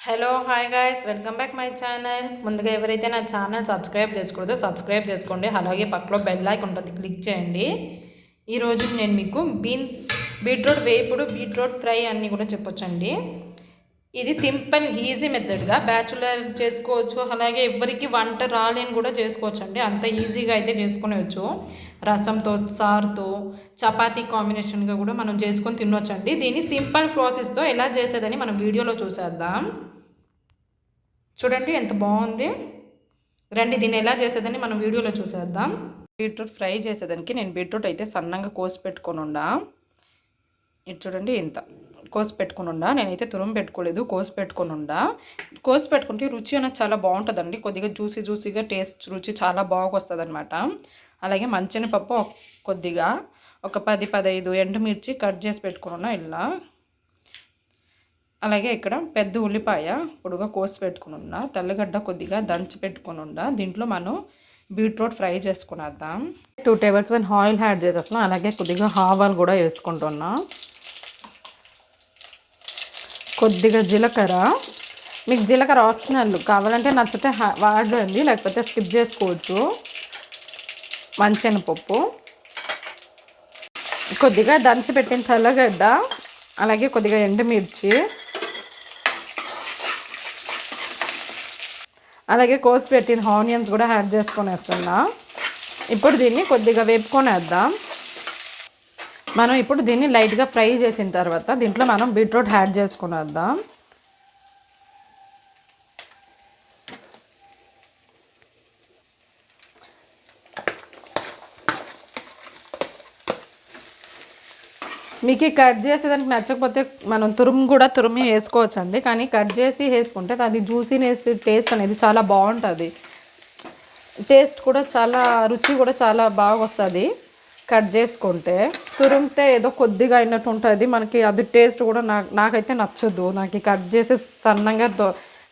Hello hi guys, welcome back my channel. ముందుగా ఎవరైతే నా ఛానల్ సబ్స్క్రైబ్ చేసుకోలేదో సబ్స్క్రైబ్ చేసుకోండి. అలాగే పక్కలో బెల్ ఐకాన్ ఉంటుంది, క్లిక్ చేయండి. ఈరోజు నేను మీకు బీట్రూట్ వేపుడు, బీట్రూట్ ఫ్రై అన్నీ కూడా చెప్పొచ్చండి. ఇది సింపుల్ ఈజీ మెథడ్గా బ్యాచులర్ చేసుకోవచ్చు. అలాగే ఎవరికి వంట రాలేని కూడా చేసుకోవచ్చు అండి. అంత ఈజీగా అయితే చేసుకునేవచ్చు. రసంతో, సారుతో, చపాతీ కాంబినేషన్గా కూడా మనం చేసుకొని తినవచ్చండి. దీన్ని సింపుల్ ప్రాసెస్తో ఎలా చేసేదని మనం వీడియోలో చూసేద్దాం. చూడండి ఎంత బాగుంది. రండి దీన్ని ఎలా చేసేదని మనం వీడియోలో చూసేద్దాం. బీట్రూట్ ఫ్రై చేసేదానికి నేను బీట్రూట్ అయితే సన్నంగా కోసి పెట్టుకొని ఉండా. ఇది చూడండి ఇంత కోసి పెట్టుకుని ఉండా. నేనైతే తురుము పెట్టుకోలేదు, కోసి పెట్టుకొని ఉండా. కోసి పెట్టుకుంటే రుచి అనేది చాలా బాగుంటుందండి. కొద్దిగా జ్యూసీగా టేస్ట్ రుచి చాలా బాగా వస్తుంది అనమాట. అలాగే మంచెనపప్పు కొద్దిగా ఒక 10-15 ఎండుమిర్చి కట్ చేసి పెట్టుకుని ఉన్నా ఇలా. అలాగే ఇక్కడ పెద్ద ఉల్లిపాయ పొడుగా కోసి పెట్టుకుని ఉన్నా. తెల్లగడ్డ కొద్దిగా దంచి పెట్టుకుని ఉండా. దీంట్లో మనం బీట్రూట్ ఫ్రై చేసుకునేద్దాం. 2 టేబుల్ స్పూన్ ఆయిల్ యాడ్ చేసేస్తున్నాం. అలాగే కొద్దిగా ఆవాలు కూడా వేసుకుంటున్నా. కొద్దిగా జీలకర్ర, మీకు జీలకర్ర ఆప్షనల్, కావాలంటే నచ్చితే వాడండి, లేకపోతే స్కిప్ చేసుకోవచ్చు. మంచెనపప్పు, కొద్దిగా దంచి పెట్టిన తెల్లగడ్డ, అలాగే కొద్దిగా ఎండుమిర్చి, అలాగే కోసి పెట్టిన ఆనియన్స్ కూడా యాడ్ చేసుకొని వేస్తున్నా. ఇప్పుడు దీన్ని కొద్దిగా వేపుకొనేద్దాం. మనం ఇప్పుడు దీన్ని లైట్గా ఫ్రై చేసిన తర్వాత దీంట్లో మనం బీట్రూట్ యాడ్ చేసుకునేద్దాం. మీకు కట్ చేసేదానికి నచ్చకపోతే మనం తురిమి వేసుకోవచ్చు అండి. కానీ కట్ చేసి వేసుకుంటే అది జ్యూసీనెస్ టేస్ట్ అనేది చాలా బాగుంటుంది. టేస్ట్ కూడా చాలా రుచి కూడా చాలా బాగా వస్తుంది. కట్ చేసుకుంటే తురిమితే ఏదో కొద్దిగా అయినట్టు ఉంటుంది మనకి. అది టేస్ట్ కూడా నాకైతే నచ్చదు. నాకు కట్ చేసి సన్నంగా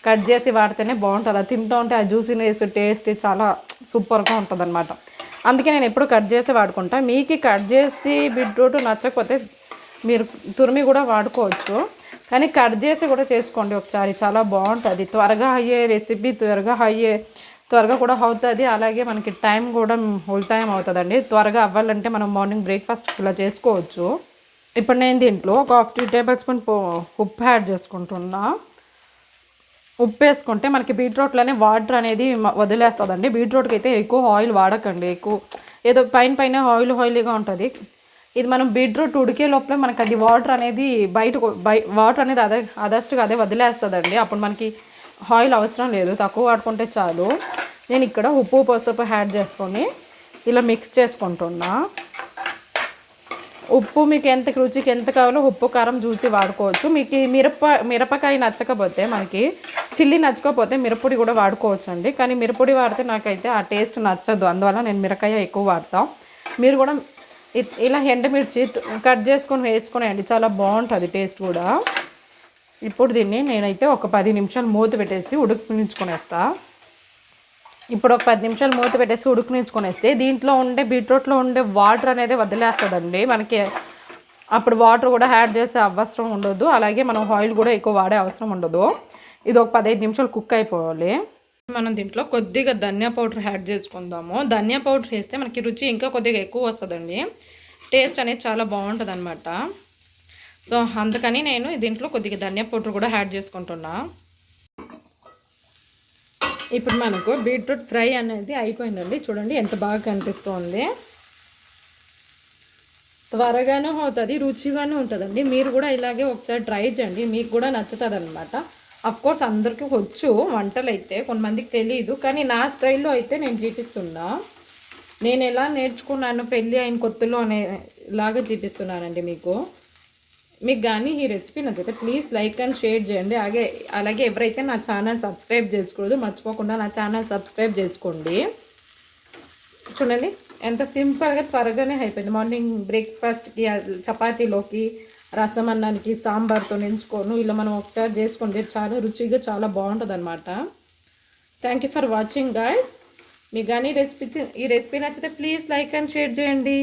కట్ చేసి వాడితేనే బాగుంటుంది. అది తింటూ ఉంటే ఆ జ్యూసీనెస్ టేస్ట్ చాలా సూపర్గా ఉంటుంది అనమాట. అందుకే నేను ఎప్పుడు కట్ చేసి వాడుకుంటా. మీకు కట్ చేసి బీట్రూట్ నచ్చకపోతే మీరు తురిమి కూడా వాడుకోవచ్చు. కానీ కట్ చేసి కూడా చేసుకోండి ఒకసారి, చాలా బాగుంటుంది. త్వరగా అయ్యే రెసిపీ, త్వరగా కూడా అవుతుంది. అలాగే మనకి టైం కూడా ఉల్టాయం అవుతుందండి. త్వరగా అవ్వాలంటే మనం మార్నింగ్ బ్రేక్ఫాస్ట్ ఇలా చేసుకోవచ్చు. ఇప్పుడు నేను దీంట్లో ఒక 2 టేబుల్ స్పూన్ ఉప్పు యాడ్ చేసుకుంటున్నా. ఉప్పు వేసుకుంటే మనకి బీట్రూట్లోనే వాటర్ అనేది వదిలేస్తుందండి. బీట్రూట్కి అయితే ఎక్కువ ఆయిల్ వాడకండి. ఎక్కువ ఏదో పైన ఆయిలీగా ఉంటుంది. ఇది మనం బీట్రూట్ ఉడికే లోపల మనకి అది వాటర్ అనేది వాటర్ అనేది అదే వదిలేస్తుందండి. అప్పుడు మనకి ఆయిల్ అవసరం లేదు, తక్కువ వాడుకుంటే చాలు. నేను ఇక్కడ ఉప్పు పసుపు యాడ్ చేసుకొని ఇలా మిక్స్ చేసుకుంటున్నా. ఉప్పు మీకు రుచికి ఎంత కావాలో ఉప్పు కారం చూసి వాడుకోవచ్చు. మీకు మిరపకాయ నచ్చకపోతే, మనకి చిల్లీ నచ్చకపోతే మిరప్పొడి కూడా వాడుకోవచ్చు అండి. కానీ మిరప్పొడి వాడితే నాకైతే ఆ టేస్ట్ నచ్చదు, అందువల్ల నేను మిరపకాయ ఎక్కువ వాడతాను. మీరు కూడా ఇలా ఎండుమిర్చి కట్ చేసుకొని వేసుకునేయండి, చాలా బాగుంటుంది టేస్ట్ కూడా. ఇప్పుడు దీన్ని నేనైతే ఒక 10 నిమిషాలు మూత పెట్టేసి ఉడికించుకొనేస్తా. ఇప్పుడు ఒక 10 నిమిషాలు మూత పెట్టేసి ఉడికించుకొనేస్తే దీంట్లో ఉండే బీట్రూట్లో ఉండే వాటర్ అనేది వదిలేస్తుందండి. మనకి అప్పుడు వాటర్ కూడా యాడ్ చేసే అవసరం ఉండదు. అలాగే మనం ఆయిల్ కూడా ఎక్కువ వాడే అవసరం ఉండదు. ఇది ఒక 15 నిమిషాలు కుక్ అయిపోవాలి. మనం దీంట్లో కొద్దిగా ధనియా పౌడర్ యాడ్ చేసుకుందాము. ధనియా పౌడర్ వేస్తే మనకి రుచి ఇంకా కొద్దిగా ఎక్కువ వస్తుందండి. టేస్ట్ అనేది చాలా బాగుంటుంది అనమాట. సో అందుకని నేను దీంట్లో కొద్దిగా ధనియా పౌడర్ కూడా యాడ్ చేసుకుంటున్నా. ఇప్పుడు మనకు బీట్రూట్ ఫ్రై అనేది అయిపోయిందండి. చూడండి ఎంత బాగా కనిపిస్తుంది. త్వరగానే అవుతుంది, రుచిగానే ఉంటుందండి. మీరు కూడా ఇలాగే ఒకసారి ట్రై చేయండి, మీకు కూడా నచ్చుతుంది అనమాట. అఫ్కోర్స్ అందరికీ వచ్చు వంటలు అయితే, కొంతమందికి తెలియదు. కానీ నా స్టైల్లో అయితే నేను చూపిస్తున్నా. నేను ఎలా నేర్చుకున్నాను పెళ్ళి అయిన కొత్తలో అనేలాగా చూపిస్తున్నానండి మీకు. కానీ ఈ రెసిపీ నచ్చితే ప్లీజ్ లైక్ అండ్ షేర్ చేయండి. అలాగే ఎవరైతే నా ఛానల్ సబ్స్క్రైబ్ చేసుకోలేదు మర్చిపోకుండా నా ఛానల్ సబ్స్క్రైబ్ చేసుకోండి. చూడండి ఎంత సింపుల్గా త్వరగానే అయిపోయింది. మార్నింగ్ బ్రేక్ఫాస్ట్కి, చపాతీలోకి, రసం అన్నానికి, సాంబార్తో నెంచుకోను ఇలా మనం ఒకసారి చేసుకోండి. చాలా రుచిగా చాలా బాగుంటుంది అనమాట. Thank you for watching guys. మీకు కానీ ఈ రెసిపీ నచ్చితే ప్లీజ్ లైక్ అండ్ షేర్ చేయండి.